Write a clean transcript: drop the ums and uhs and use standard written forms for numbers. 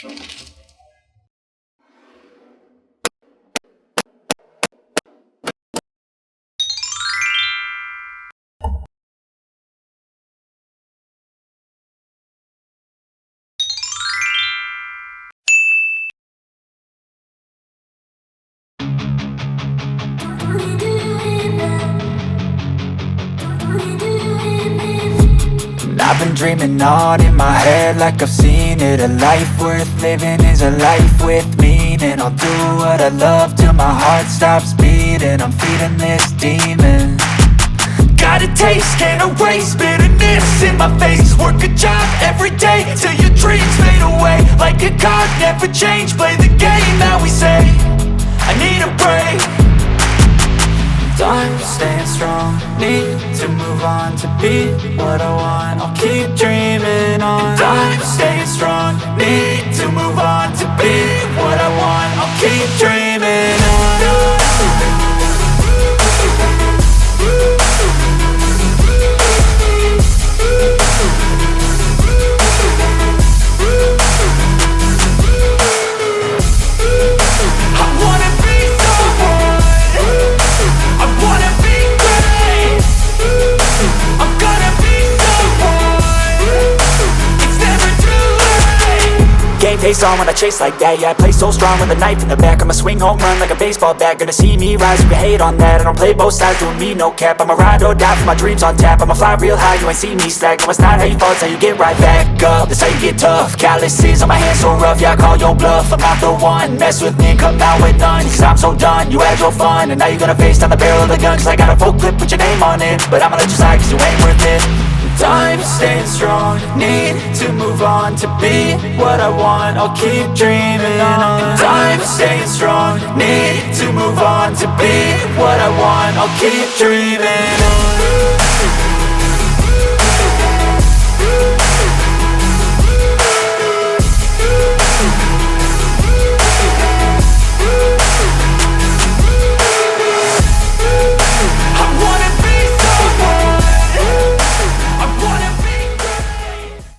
I've been dreaming on in my head like I've seen it. A life worth living is a life with meaning. I'll do what I love till my heart stops beating. I'm feeding this demon. Got a taste, can't erase bitterness in my face. Work a job every day till your dreams fade away. Like a card, never change, play the game that we say. I need a break. Time staying strong, need to move on to be what I want. I'll keep dreaming on. Time staying strong, need to move on to be what I want. I'll keep dreaming on. Face on when I chase like that. Yeah, I play so strong with a knife in the back. I'ma swing home run like a baseball bat. Gonna see me rise, you can hate on that. I don't play both sides, doing me no cap. I'ma ride or die for my dreams on tap. I'ma fly real high, you ain't see me slack. No, it's not how you fall, it's how you get right back up. That's how you get tough. Calluses on my hands so rough, yeah, I call your bluff. I'm not the one, mess with me and come out with none. Cause I'm so done, you had your fun. And now you're gonna face down the barrel of the gun. Cause I got a full clip, put your name on it. But I'ma let you slide cause you ain't worth it. Time staying strong, need to move on to be what I want. I'll keep dreaming on. Time staying strong, need to move on to be what I want. I'll keep dreaming on.